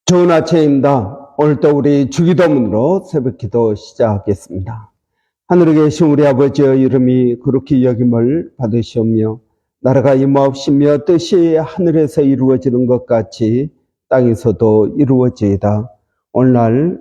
좋은 아침입니다. 오늘도 우리 주기도문으로 새벽기도 시작하겠습니다. 하늘에 계신 우리 아버지의 이름이 거룩히 여김을 받으시오며 나라가 임하옵시며 뜻이 하늘에서 이루어지는 것 같이 땅에서도 이루어지이다. 오늘날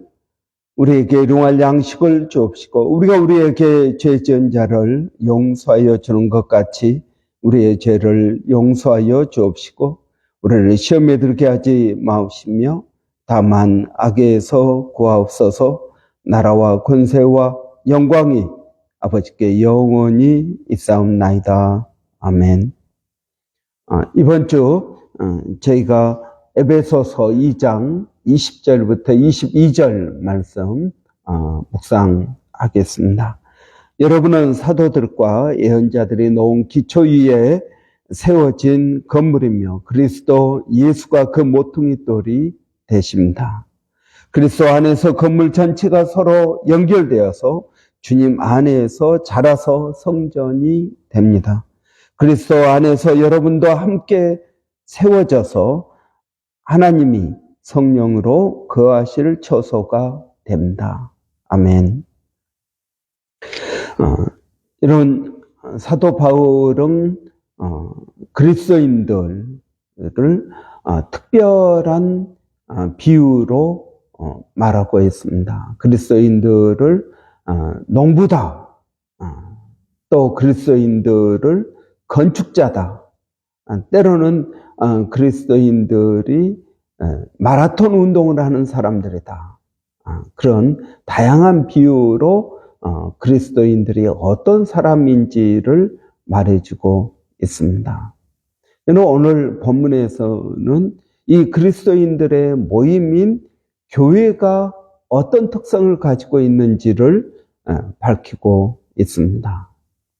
우리에게 일용할 양식을 주옵시고 우리가 우리에게 죄 지은 자를 용서하여 주는 것 같이 우리의 죄를 용서하여 주옵시고 우리를 시험에 들게 하지 마옵시며 다만 악에서 구하옵소서. 나라와 권세와 영광이 아버지께 영원히 있사옵나이다. 아멘. 이번 주 저희가 에베소서 2장 20절부터 22절 말씀 묵상하겠습니다. 여러분은 사도들과 예언자들이 놓은 기초 위에 세워진 건물이며 그리스도 예수가 그 모퉁이 돌이 되십니다. 그리스도 안에서 건물 전체가 서로 연결되어서 주님 안에서 자라서 성전이 됩니다. 그리스도 안에서 여러분도 함께 세워져서 하나님이 성령으로 거하실 처소가 됩니다. 아멘. 이런 사도 바울은 그리스도인들을 특별한 비유로 말하고 있습니다. 그리스도인들을 농부다, 또 그리스도인들을 건축자다, 때로는 그리스도인들이 마라톤 운동을 하는 사람들이다. 그런 다양한 비유로 그리스도인들이 어떤 사람인지를 말해주고 있습니다. 오늘 본문에서는 이 그리스도인들의 모임인 교회가 어떤 특성을 가지고 있는지를 밝히고 있습니다.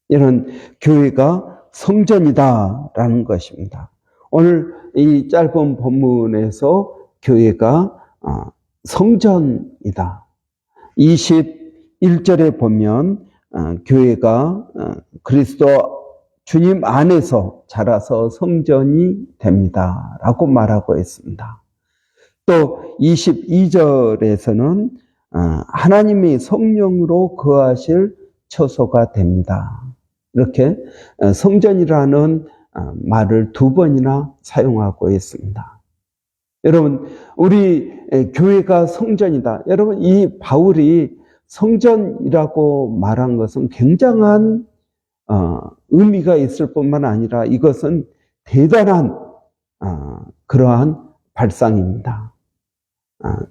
이런 교회가 성전이다라는 것입니다. 오늘 이 짧은 본문에서 교회가 성전이다. 21절에 보면 교회가 그리스도 주님 안에서 자라서 성전이 됩니다 라고 말하고 있습니다. 또 22절에서는 하나님이 성령으로 거하실 처소가 됩니다. 이렇게 성전이라는 말을 두 번이나 사용하고 있습니다. 여러분, 우리 교회가 성전이다. 여러분, 이 바울이 성전이라고 말한 것은 굉장한 의미가 있을 뿐만 아니라 이것은 대단한 그러한 발상입니다.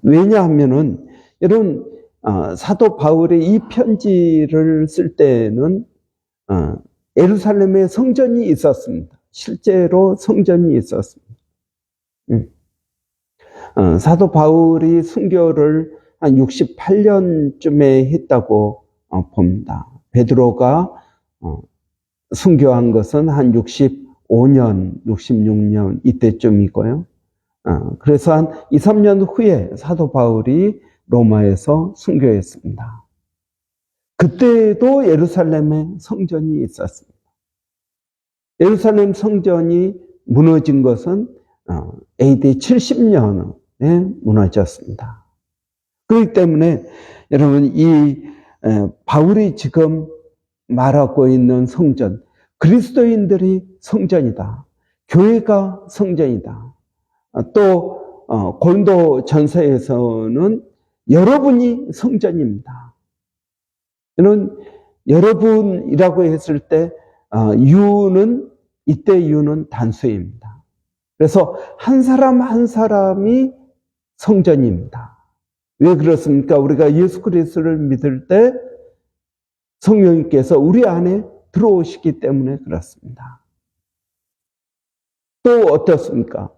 왜냐하면은 여러분 사도 바울의 이 편지를 쓸 때는 예루살렘에 성전이 있었습니다. 실제로 성전이 있었습니다. 사도 바울이 순교를 한 68년쯤에 했다고 봅니다. 베드로가 순교한 것은 한 65년, 66년 이때쯤이고요. 그래서 한 2, 3년 후에 사도 바울이 로마에서 순교했습니다. 그때도 예루살렘에 성전이 있었습니다. 예루살렘 성전이 무너진 것은 AD 70년에 무너졌습니다. 그렇기 때문에 여러분 이 바울이 지금 말하고 있는 성전, 그리스도인들이 성전이다. 교회가 성전이다. 또 고린도 전서에서는 여러분이 성전입니다. 이는 여러분이라고 했을 때 이때 유는 단수입니다. 그래서 한 사람 한 사람이 성전입니다. 왜 그렇습니까? 우리가 예수 그리스도를 믿을 때 성령님께서 우리 안에 들어오시기 때문에 그렇습니다. 또 어떻습니까?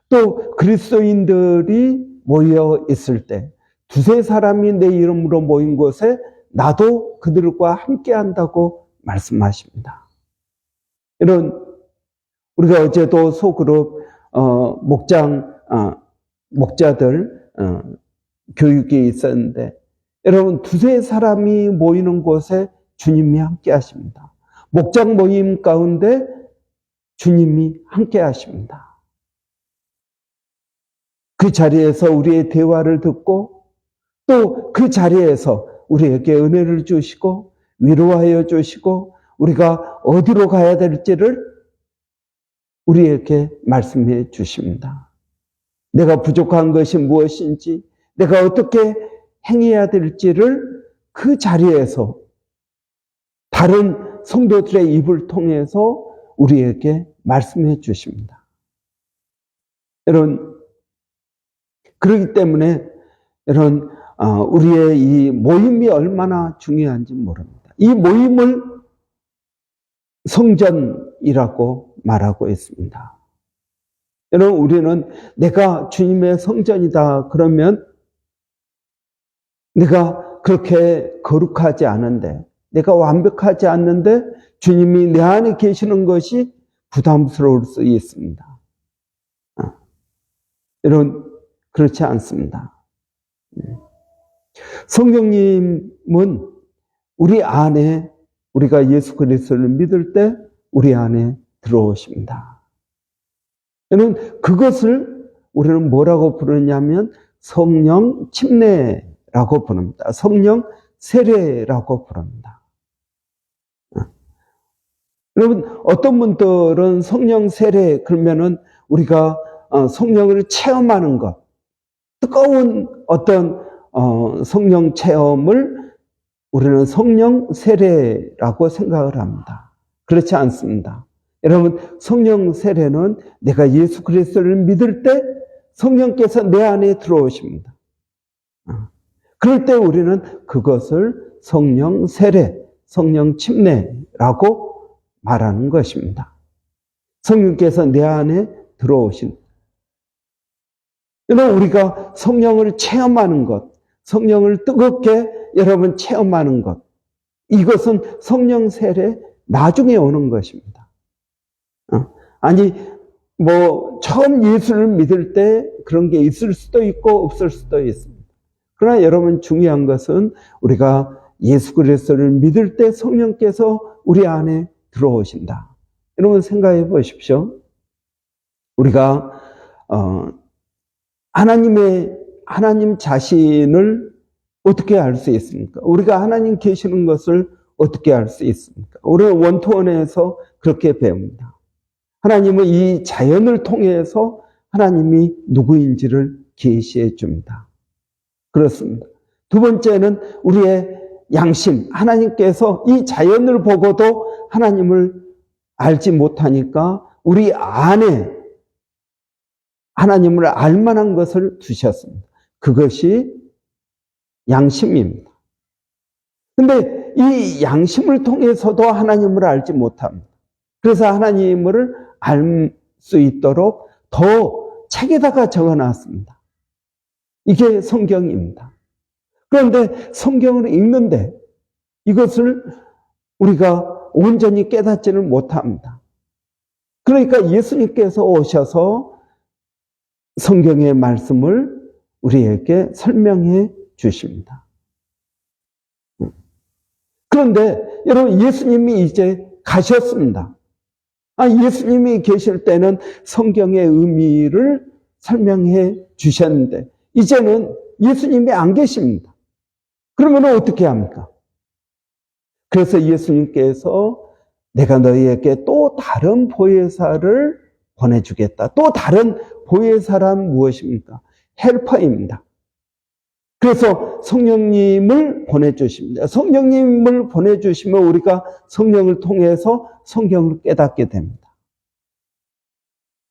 또 그리스도인들이 모여 있을 때 두세 사람이 내 이름으로 모인 곳에 나도 그들과 함께 한다고 말씀하십니다. 이런 우리가 어제도 소그룹 목자들 교육이 있었는데 여러분 두세 사람이 모이는 곳에 주님이 함께 하십니다. 목장 모임 가운데 주님이 함께 하십니다. 그 자리에서 우리의 대화를 듣고 또 그 자리에서 우리에게 은혜를 주시고 위로하여 주시고 우리가 어디로 가야 될지를 우리에게 말씀해 주십니다. 내가 부족한 것이 무엇인지, 내가 어떻게 행해야 될지를 그 자리에서 다른 성도들의 입을 통해서 우리에게 말씀해 주십니다. 여러분, 그렇기 때문에 여러분, 우리의 이 모임이 얼마나 중요한지 모릅니다. 이 모임을 성전이라고 말하고 있습니다. 여러분, 우리는 내가 주님의 성전이다 그러면 내가 그렇게 거룩하지 않은데, 내가 완벽하지 않는데 주님이 내 안에 계시는 것이 부담스러울 수 있습니다. 여러분, 그렇지 않습니다. 성령님은 우리 안에, 우리가 예수 그리스도를 믿을 때 우리 안에 들어오십니다. 여러분, 그것을 우리는 뭐라고 부르냐면 성령 침례라고 부릅니다. 성령 세례라고 부릅니다. 여러분, 어떤 분들은 성령 세례 그러면은 우리가 성령을 체험하는 것, 뜨거운 어떤 성령 체험을 우리는 성령 세례라고 생각을 합니다. 그렇지 않습니다. 여러분, 성령 세례는 내가 예수 그리스도를 믿을 때 성령께서 내 안에 들어오십니다. 그럴 때 우리는 그것을 성령 세례, 성령 침례라고 말하는 것입니다. 성령께서 내 안에 들어오신. 여러분, 우리가 성령을 체험하는 것, 성령을 뜨겁게 여러분 체험하는 것, 이것은 성령 세례 나중에 오는 것입니다. 아니, 처음 예수를 믿을 때 그런 게 있을 수도 있고 없을 수도 있습니다. 그러나 여러분, 중요한 것은 우리가 예수 그리스도를 믿을 때 성령께서 우리 안에 들어오신다. 여러분, 생각해 보십시오. 우리가 하나님 자신을 어떻게 알 수 있습니까? 우리가 하나님 계시는 것을 어떻게 알 수 있습니까? 우리는 원투원에서 그렇게 배웁니다. 하나님은 이 자연을 통해서 하나님이 누구인지를 계시해 줍니다. 그렇습니다. 두 번째는 우리의 양심, 하나님께서 이 자연을 보고도 하나님을 알지 못하니까 우리 안에 하나님을 알 만한 것을 두셨습니다. 그것이 양심입니다. 근데 이 양심을 통해서도 하나님을 알지 못합니다. 그래서 하나님을 알 수 있도록 더 책에다가 적어놨습니다. 이게 성경입니다. 그런데 성경을 읽는데 이것을 우리가 온전히 깨닫지는 못합니다. 그러니까 예수님께서 오셔서 성경의 말씀을 우리에게 설명해 주십니다. 그런데 여러분, 예수님이 이제 가셨습니다. 예수님이 계실 때는 성경의 의미를 설명해 주셨는데 이제는 예수님이 안 계십니다. 그러면 어떻게 합니까? 그래서 예수님께서 내가 너희에게 또 다른 보혜사를 보내주겠다. 또 다른 보혜사란 무엇입니까? 헬퍼입니다. 그래서 성령님을 보내주십니다. 성령님을 보내주시면 우리가 성령을 통해서 성경을 깨닫게 됩니다.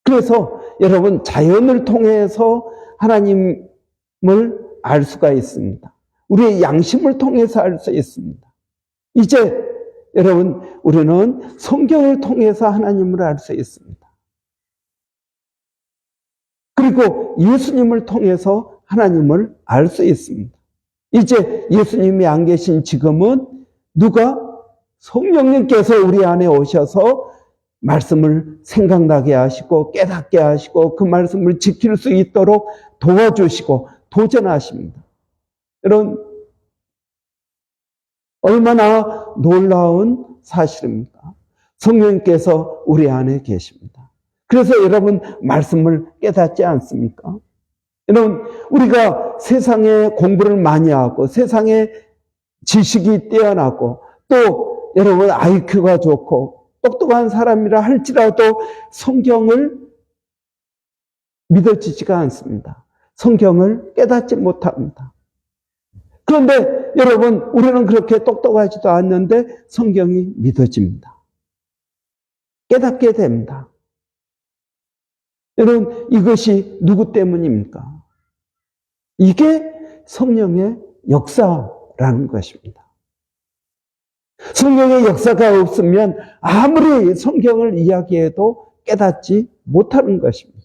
그래서 여러분, 자연을 통해서 하나님을 알 수가 있습니다. 우리의 양심을 통해서 알 수 있습니다. 이제 여러분, 우리는 성경을 통해서 하나님을 알 수 있습니다. 그리고 예수님을 통해서 하나님을 알 수 있습니다. 이제 예수님이 안 계신 지금은 누가? 성령님께서 우리 안에 오셔서 말씀을 생각나게 하시고 깨닫게 하시고 그 말씀을 지킬 수 있도록 도와주시고 도전하십니다. 여러분, 얼마나 놀라운 사실입니까? 성령님께서 우리 안에 계십니다. 그래서 여러분, 말씀을 깨닫지 않습니까? 여러분, 우리가 세상에 공부를 많이 하고 세상에 지식이 뛰어나고 또 여러분 IQ가 좋고 똑똑한 사람이라 할지라도 성경을 믿어지지가 않습니다. 성경을 깨닫지 못합니다. 그런데 여러분, 우리는 그렇게 똑똑하지도 않는데 성경이 믿어집니다. 깨닫게 됩니다. 여러분, 이것이 누구 때문입니까? 이게 성령의 역사라는 것입니다. 성령의 역사가 없으면 아무리 성경을 이야기해도 깨닫지 못하는 것입니다.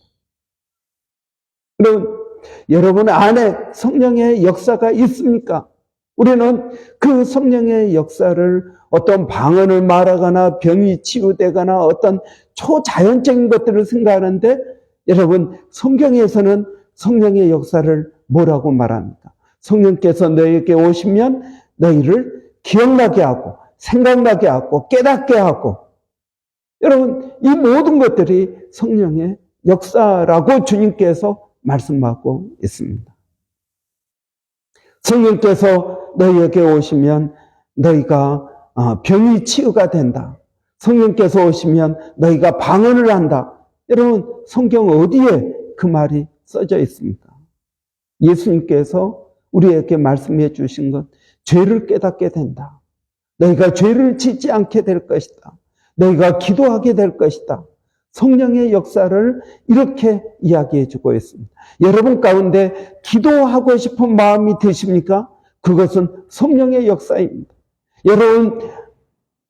여러분 안에 성령의 역사가 있습니까? 우리는 그 성령의 역사를 어떤 방언을 말하거나 병이 치유되거나 어떤 초자연적인 것들을 생각하는데 여러분, 성경에서는 성령의 역사를 뭐라고 말합니까? 성령께서 너희에게 오시면 너희를 기억나게 하고 생각나게 하고 깨닫게 하고, 여러분, 이 모든 것들이 성령의 역사라고 주님께서 말씀하고 있습니다. 성령께서 너희에게 오시면 너희가 병이 치유가 된다. 성령께서 오시면 너희가 방언을 한다. 여러분, 성경 어디에 그 말이 써져 있습니까? 예수님께서 우리에게 말씀해 주신 것, 죄를 깨닫게 된다. 너희가 죄를 짓지 않게 될 것이다. 너희가 기도하게 될 것이다. 성령의 역사를 이렇게 이야기해 주고 있습니다. 여러분 가운데 기도하고 싶은 마음이 드십니까? 그것은 성령의 역사입니다. 여러분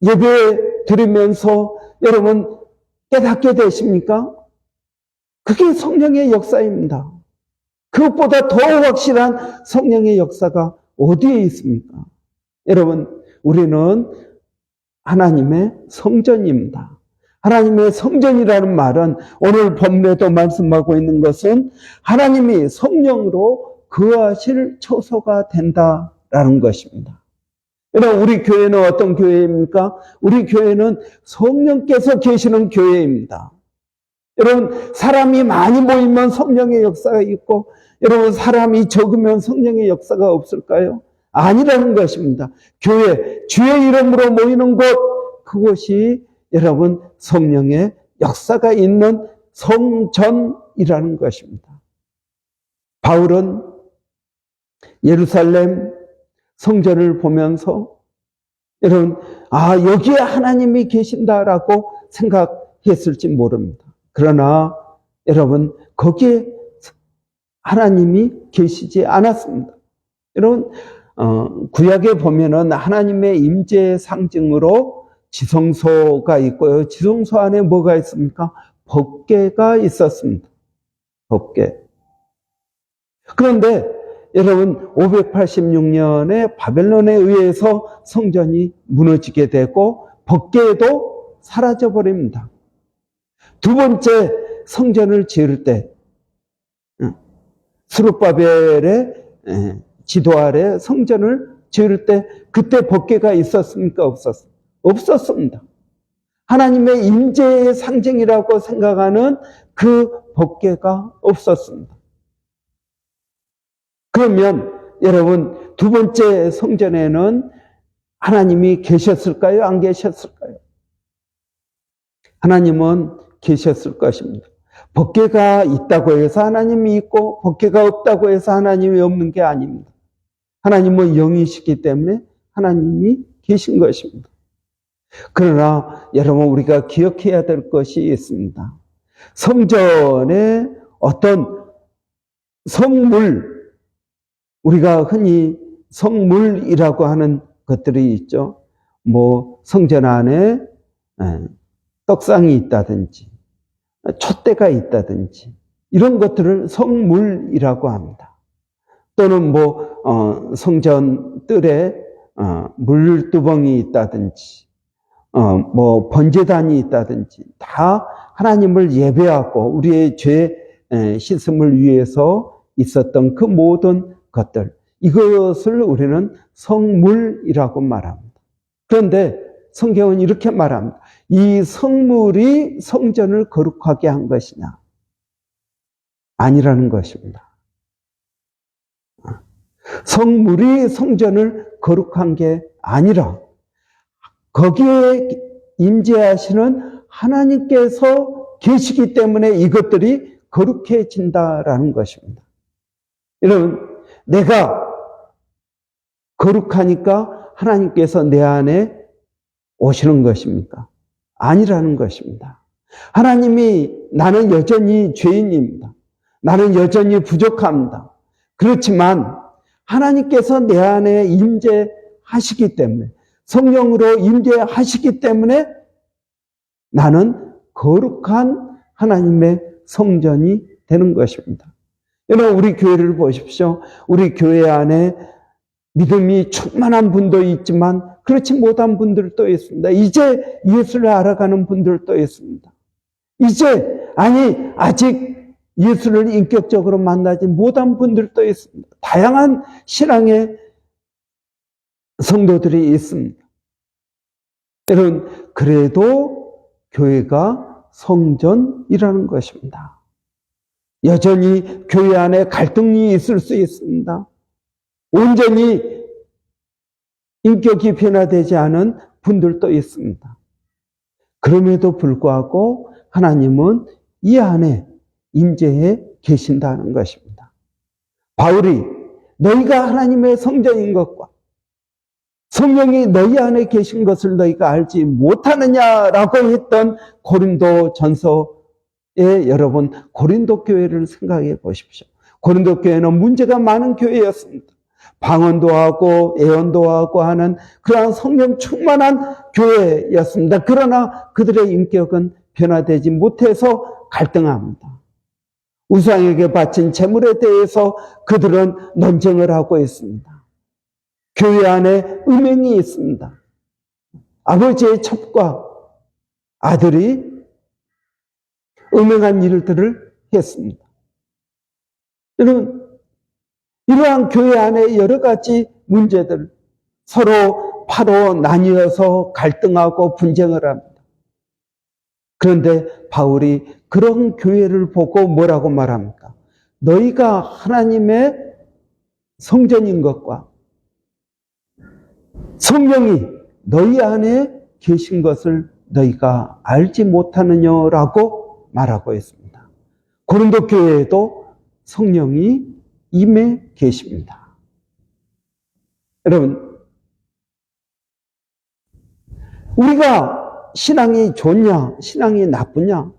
예배 드리면서 여러분 깨닫게 되십니까? 그게 성령의 역사입니다. 그것보다 더 확실한 성령의 역사가 어디에 있습니까? 여러분, 우리는 하나님의 성전입니다. 하나님의 성전이라는 말은 오늘 본문에도 말씀하고 있는 것은 하나님이 성령으로 거하실 처소가 된다라는 것입니다. 여러분, 우리 교회는 어떤 교회입니까? 우리 교회는 성령께서 계시는 교회입니다. 여러분, 사람이 많이 모이면 성령의 역사가 있고 여러분, 사람이 적으면 성령의 역사가 없을까요? 아니라는 것입니다. 교회, 주의 이름으로 모이는 곳, 그곳이 여러분 성령의 역사가 있는 성전이라는 것입니다. 바울은 예루살렘 성전을 보면서 여러분, 여기에 하나님이 계신다라고 생각했을지 모릅니다. 그러나 여러분, 거기에 하나님이 계시지 않았습니다. 여러분, 구약에 보면은 하나님의 임재의 상징으로 지성소가 있고요. 지성소 안에 뭐가 있습니까? 법궤가 있었습니다. 법궤. 그런데 여러분 586년에 바벨론에 의해서 성전이 무너지게 되고 법궤도 사라져 버립니다. 두 번째 성전을 지을 때 스룹바벨의 지도 아래 성전을 지을 때 그때 법궤가 있었습니까? 없었습니다. 하나님의 임재의 상징이라고 생각하는 그 법궤가 없었습니다. 그러면 여러분 두 번째 성전에는 하나님이 계셨을까요? 안 계셨을까요? 하나님은 계셨을 것입니다. 법궤가 있다고 해서 하나님이 있고 법궤가 없다고 해서 하나님이 없는 게 아닙니다. 하나님은 영이시기 때문에 하나님이 계신 것입니다. 그러나 여러분 우리가 기억해야 될 것이 있습니다. 성전에 어떤 성물, 우리가 흔히 성물이라고 하는 것들이 있죠. 뭐 성전 안에 떡상이 있다든지 촛대가 있다든지 이런 것들을 성물이라고 합니다. 또는 뭐 성전 뜰에 물두멍이 있다든지 뭐 번제단이 있다든지 다 하나님을 예배하고 우리의 죄 씻음을 위해서 있었던 그 모든 것들, 이것을 우리는 성물이라고 말합니다. 그런데 성경은 이렇게 말합니다. 이 성물이 성전을 거룩하게 한 것이냐? 아니라는 것입니다. 성물이 성전을 거룩한 게 아니라 거기에 임재하시는 하나님께서 계시기 때문에 이것들이 거룩해진다라는 것입니다. 여러분, 내가 거룩하니까 하나님께서 내 안에 오시는 것입니까? 아니라는 것입니다. 하나님이 나는 여전히 죄인입니다. 나는 여전히 부족합니다. 그렇지만 하나님께서 내 안에 임재하시기 때문에, 성령으로 임재하시기 때문에 나는 거룩한 하나님의 성전이 되는 것입니다. 여러분, 우리 교회를 보십시오. 우리 교회 안에 믿음이 충만한 분도 있지만 그렇지 못한 분들도 있습니다. 이제 예수를 알아가는 분들도 있습니다. 아직 예수를 인격적으로 만나지 못한 분들도 있습니다. 다양한 신앙의 성도들이 있습니다. 여러분, 그래도 교회가 성전이라는 것입니다. 여전히 교회 안에 갈등이 있을 수 있습니다. 온전히 인격이 변화되지 않은 분들도 있습니다. 그럼에도 불구하고 하나님은 이 안에 임재해 계신다는 것입니다. 바울이 너희가 하나님의 성전인 것과 성령이 너희 안에 계신 것을 너희가 알지 못하느냐라고 했던 고린도 전서에 여러분 고린도 교회를 생각해 보십시오. 고린도 교회는 문제가 많은 교회였습니다. 방언도 하고 예언도 하고 하는 그러한 성령 충만한 교회였습니다. 그러나 그들의 인격은 변화되지 못해서 갈등합니다. 우상에게 바친 재물에 대해서 그들은 논쟁을 하고 있습니다. 교회 안에 음행이 있습니다. 아버지의 첩과 아들이 음행한 일들을 했습니다. 여러분, 이러한 교회 안에 여러 가지 문제들, 서로 파로 나뉘어서 갈등하고 분쟁을 합니다. 그런데 바울이 그런 교회를 보고 뭐라고 말합니까? 너희가 하나님의 성전인 것과 성령이 너희 안에 계신 것을 너희가 알지 못하느냐라고 말하고 있습니다. 고린도 교회에도 성령이 임해 계십니다. 여러분, 우리가 신앙이 좋냐, 신앙이 나쁘냐,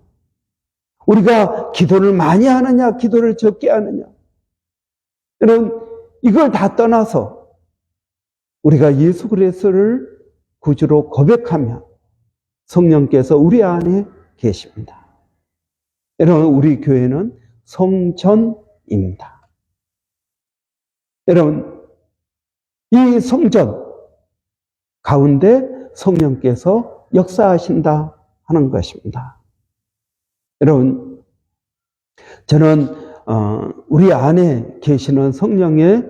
우리가 기도를 많이 하느냐, 기도를 적게 하느냐, 여러분, 이걸 다 떠나서 우리가 예수 그리스도를 구주로 고백하면 성령께서 우리 안에 계십니다. 여러분, 우리 교회는 성전입니다. 여러분, 이 성전 가운데 성령께서 역사하신다 하는 것입니다. 여러분, 저는 우리 안에 계시는 성령의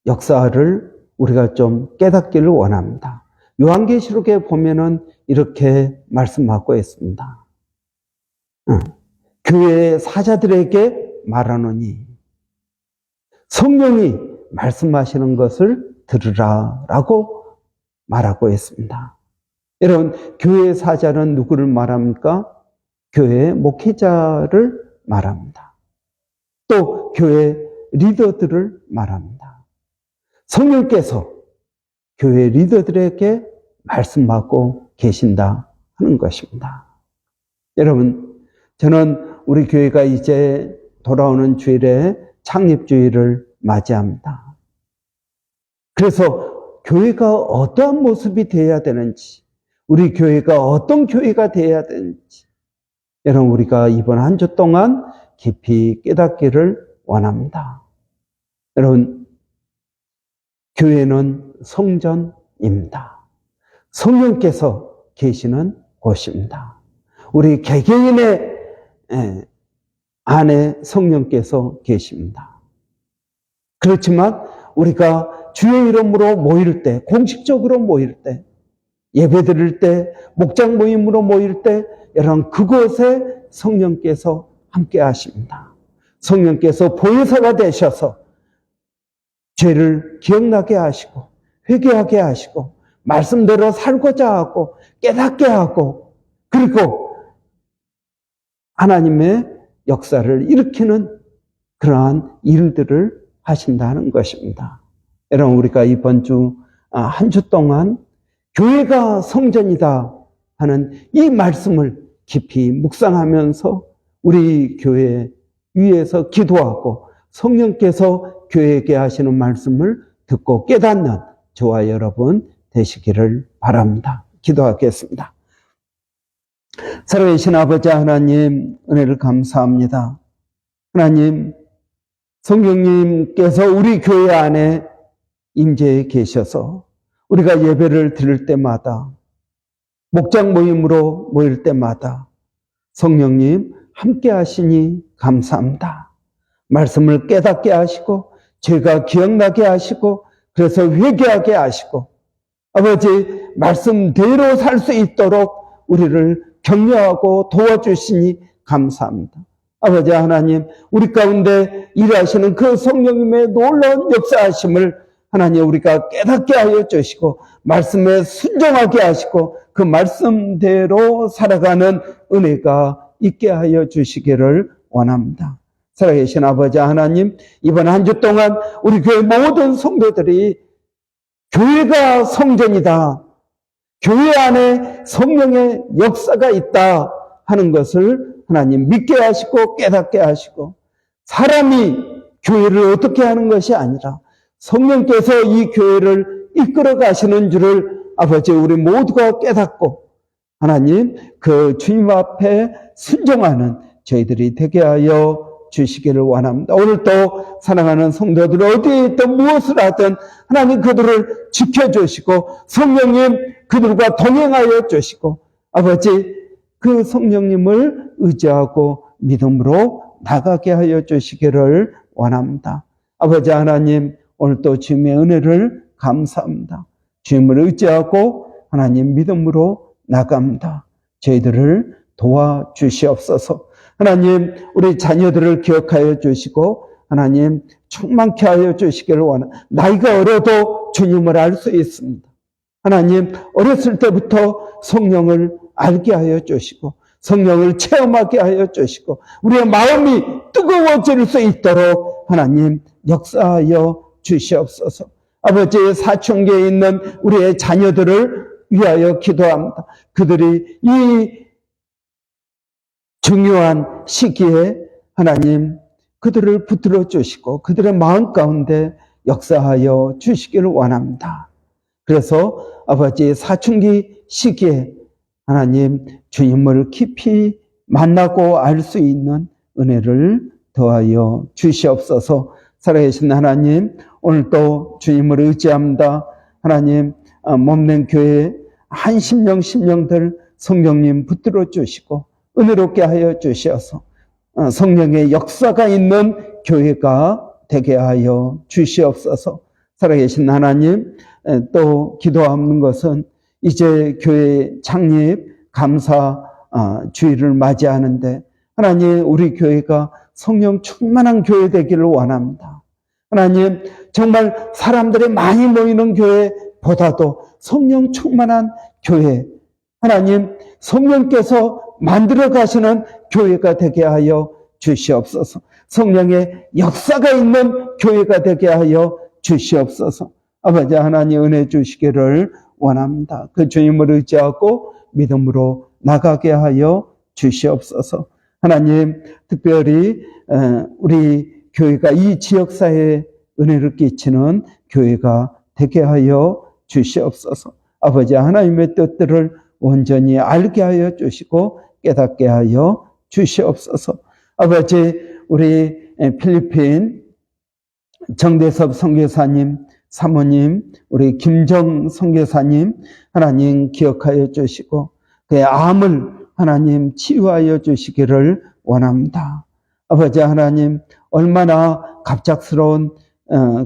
역사를 우리가 좀 깨닫기를 원합니다. 요한계시록에 보면은 이렇게 말씀하고 있습니다. 교회의 사자들에게 말하노니 성령이 말씀하시는 것을 들으라라고 말하고 있습니다. 여러분, 교회의 사자는 누구를 말합니까? 교회의 목회자를 말합니다. 또 교회 리더들을 말합니다. 성령께서 교회 리더들에게 말씀하고 계신다 하는 것입니다. 여러분, 저는 우리 교회가 이제 돌아오는 주일에 창립주일을 맞이합니다. 그래서 교회가 어떠한 모습이 되어야 되는지, 우리 교회가 어떤 교회가 되어야 되는지, 여러분, 우리가 이번 한 주 동안 깊이 깨닫기를 원합니다. 여러분, 교회는 성전입니다. 성령께서 계시는 곳입니다. 우리 개개인의 안에 성령께서 계십니다. 그렇지만 우리가 주의 이름으로 모일 때, 공식적으로 모일 때, 예배 드릴 때, 목장 모임으로 모일 때, 여러분, 그곳에 성령께서 함께 하십니다. 성령께서 보혜사가 되셔서 죄를 기억나게 하시고 회개하게 하시고 말씀대로 살고자 하고 깨닫게 하고 그리고 하나님의 역사를 일으키는 그러한 일들을 하신다는 것입니다. 여러분, 우리가 이번 주 한 주 동안 교회가 성전이다 하는 이 말씀을 깊이 묵상하면서 우리 교회 위에서 기도하고 성령께서 교회에게 하시는 말씀을 듣고 깨닫는 저와 여러분 되시기를 바랍니다. 기도하겠습니다. 살아계신 아버지 하나님, 은혜를 감사합니다. 하나님, 성령님께서 우리 교회 안에 임재해 계셔서 우리가 예배를 드릴 때마다 목장 모임으로 모일 때마다 성령님 함께 하시니 감사합니다. 말씀을 깨닫게 하시고 죄가 기억나게 하시고 그래서 회개하게 하시고 아버지 말씀대로 살 수 있도록 우리를 격려하고 도와주시니 감사합니다. 아버지 하나님, 우리 가운데 일하시는 그 성령님의 놀라운 역사하심을 하나님 우리가 깨닫게 하여 주시고 말씀에 순종하게 하시고 그 말씀대로 살아가는 은혜가 있게 하여 주시기를 원합니다. 살아계신 아버지 하나님, 이번 한 주 동안 우리 교회 모든 성도들이 교회가 성전이다, 교회 안에 성령의 역사가 있다 하는 것을 하나님 믿게 하시고 깨닫게 하시고 사람이 교회를 어떻게 하는 것이 아니라 성령께서 이 교회를 이끌어 가시는 줄을 아버지 우리 모두가 깨닫고 하나님 그 주님 앞에 순종하는 저희들이 되게 하여 주시기를 원합니다. 오늘도 사랑하는 성도들 어디에 있든 무엇을 하든 하나님 그들을 지켜주시고 성령님 그들과 동행하여 주시고 아버지 그 성령님을 의지하고 믿음으로 나가게 하여 주시기를 원합니다. 아버지 하나님 오늘도 주님의 은혜를 감사합니다. 주님을 의지하고 하나님 믿음으로 나갑니다. 저희들을 도와주시옵소서. 하나님 우리 자녀들을 기억하여 주시고 하나님 충만케 하여 주시기를 원합니다. 나이가 어려도 주님을 알 수 있습니다. 하나님 어렸을 때부터 성령을 알게 하여 주시고 성령을 체험하게 하여 주시고 우리의 마음이 뜨거워질 수 있도록 하나님 역사하여 주시옵소서. 아버지의 사춘기에 있는 우리의 자녀들을 위하여 기도합니다. 그들이 이 중요한 시기에 하나님 그들을 붙들어 주시고 그들의 마음 가운데 역사하여 주시기를 원합니다. 그래서 아버지의 사춘기 시기에 하나님 주님을 깊이 만나고 알 수 있는 은혜를 더하여 주시옵소서. 살아계신 하나님 오늘도 주님을 의지합니다. 하나님 몸된 교회 한 심령들 성령님 붙들어 주시고 은혜롭게 하여 주시어서 성령의 역사가 있는 교회가 되게 하여 주시옵소서. 살아계신 하나님 또 기도하는 것은 이제 교회 창립 감사 주일을 맞이하는데 하나님 우리 교회가 성령 충만한 교회 되기를 원합니다. 하나님 정말 사람들이 많이 모이는 교회보다도 성령 충만한 교회 하나님 성령께서 만들어 가시는 교회가 되게 하여 주시옵소서. 성령의 역사가 있는 교회가 되게 하여 주시옵소서. 아버지 하나님 은혜 주시기를 원합니다. 그 주님을 의지하고 믿음으로 나가게 하여 주시옵소서. 하나님 특별히 우리 교회가 이 지역사회에 은혜를 끼치는 교회가 되게 하여 주시옵소서. 아버지 하나님의 뜻들을 온전히 알게 하여 주시고 깨닫게 하여 주시옵소서. 아버지 우리 필리핀 정대섭 선교사님 사모님 우리 김정 선교사님 하나님 기억하여 주시고 그의 암을 하나님 치유하여 주시기를 원합니다. 아버지 하나님 얼마나 갑작스러운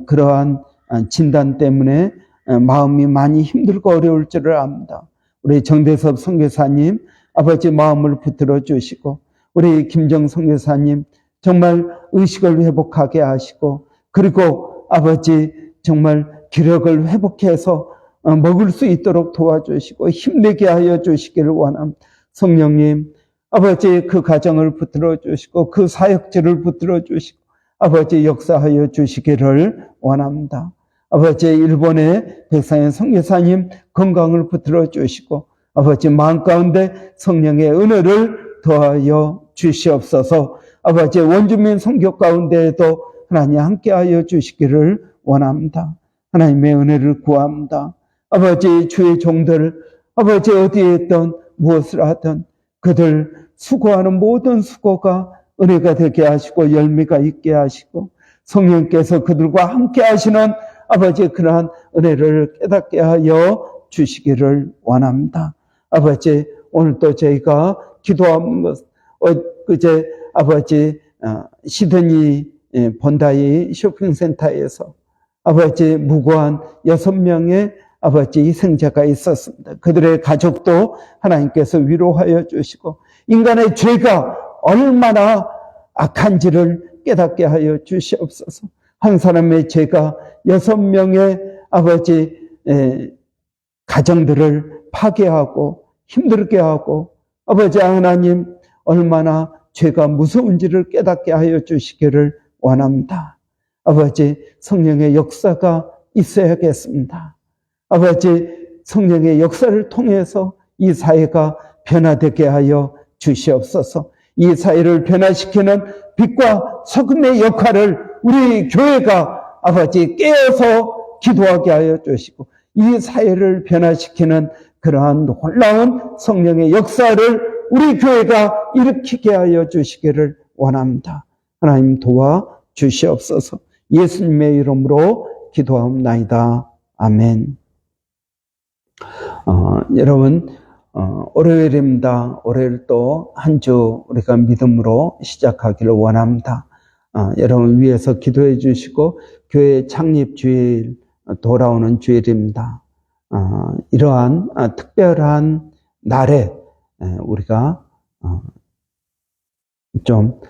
그러한 진단 때문에 마음이 많이 힘들고 어려울 줄을 압니다. 우리 정대섭 선교사님 아버지 마음을 붙들어 주시고 우리 김정 선교사님 정말 의식을 회복하게 하시고 그리고 아버지 정말 기력을 회복해서 먹을 수 있도록 도와주시고 힘내게 하여 주시기를 원합니다. 성령님, 아버지 그 가정을 붙들어 주시고 그 사역지를 붙들어 주시고 아버지 역사하여 주시기를 원합니다. 아버지 일본의 백상현 선교사님 건강을 붙들어 주시고 아버지 마음 가운데 성령의 은혜를 더하여 주시옵소서. 아버지 원주민 선교 가운데에도 하나님 함께하여 주시기를 원합니다. 하나님의 은혜를 구합니다. 아버지 주의 종들 아버지 어디에 있든 무엇을 하든 그들 수고하는 모든 수고가 은혜가 되게 하시고 열매가 있게 하시고 성령께서 그들과 함께 하시는 아버지 그러한 은혜를 깨닫게 하여 주시기를 원합니다. 아버지 오늘도 저희가 기도한 것 그제 아버지 시드니 본다이 쇼핑센터에서 아버지 무고한 6명의 아버지 희생자가 있었습니다. 그들의 가족도 하나님께서 위로하여 주시고 인간의 죄가 얼마나 악한지를 깨닫게 하여 주시옵소서. 한 사람의 죄가 6명의 아버지 가정들을 파괴하고 힘들게 하고 아버지 하나님 얼마나 죄가 무서운지를 깨닫게 하여 주시기를 원합니다. 아버지 성령의 역사가 있어야겠습니다. 아버지 성령의 역사를 통해서 이 사회가 변화되게 하여 주시옵소서. 이 사회를 변화시키는 빛과 소금의 역할을 우리 교회가 아버지 깨어서 기도하게 하여 주시고 이 사회를 변화시키는 그러한 놀라운 성령의 역사를 우리 교회가 일으키게 하여 주시기를 원합니다. 하나님 도와 주시옵소서. 예수님의 이름으로 기도하옵나이다. 아멘. 여러분 월요일입니다. 월요일 또 한 주 우리가 믿음으로 시작하기를 원합니다. 여러분 위해서 기도해 주시고 교회 창립 주일 돌아오는 주일입니다. 이러한 특별한 날에 우리가 좀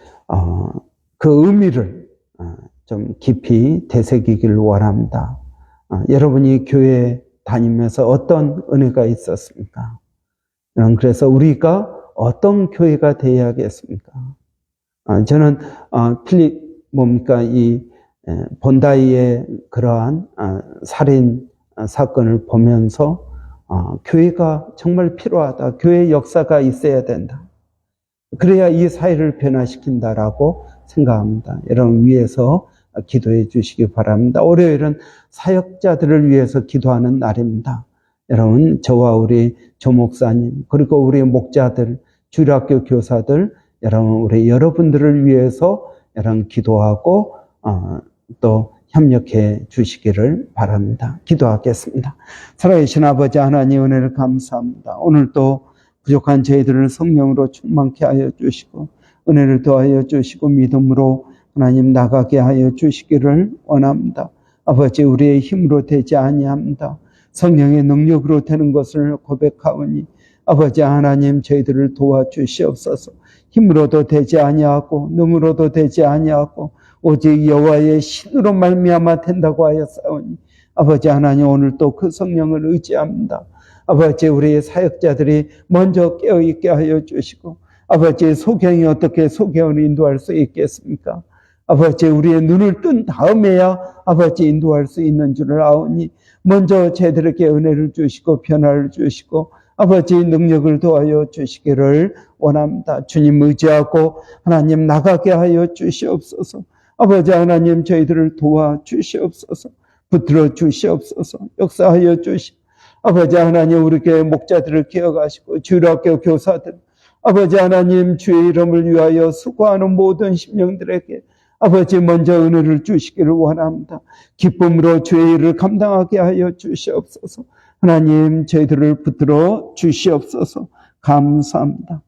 그 의미를 좀 깊이 되새기기를 원합니다. 여러분이 교회 다니면서 어떤 은혜가 있었습니까? 그래서 우리가 어떤 교회가 되어야겠습니까? 저는 이 본다이의 그러한 살인 사건을 보면서 교회가 정말 필요하다. 교회의 역사가 있어야 된다. 그래야 이 사회를 변화시킨다라고 생각합니다. 여러분 위해서 기도해 주시기 바랍니다. 월요일은 사역자들을 위해서 기도하는 날입니다. 여러분 저와 우리 조 목사님 그리고 우리 목자들 주일학교 교사들 우리 여러분들을 위해서 여러분 기도하고 또 협력해 주시기를 바랍니다. 기도하겠습니다. 살아계신 아버지 하나님 은혜를 감사합니다. 오늘도 부족한 저희들을 성령으로 충만케 하여 주시고 은혜를 더하여 주시고 믿음으로 하나님 나가게 하여 주시기를 원합니다. 아버지 우리의 힘으로 되지 아니합니다. 성령의 능력으로 되는 것을 고백하오니 아버지 하나님 저희들을 도와주시옵소서. 힘으로도 되지 아니하고 능으로도 되지 아니하고 오직 여호와의 신으로 말미암아 된다고 하였사오니 아버지 하나님 오늘 또 그 성령을 의지합니다. 아버지 우리 사역자들이 먼저 깨어있게 하여 주시고 아버지 소경이 어떻게 소경을 인도할 수 있겠습니까? 아버지 우리의 눈을 뜬 다음에야 아버지 인도할 수 있는 줄을 아오니 먼저 저희들에게 은혜를 주시고 변화를 주시고 아버지 능력을 도와여 주시기를 원합니다. 주님 의지하고 하나님 나가게 하여 주시옵소서. 아버지 하나님 저희들을 도와주시옵소서. 붙들어 주시옵소서. 역사하여 주시옵소서. 아버지 하나님 우리 교회 목자들을 기억하시고 주일학교 교사들 아버지 하나님 주의 이름을 위하여 수고하는 모든 심령들에게 아버지 먼저 은혜를 주시기를 원합니다. 기쁨으로 주의 일을 감당하게 하여 주시옵소서. 하나님 저희들을 붙들어 주시옵소서. 감사합니다.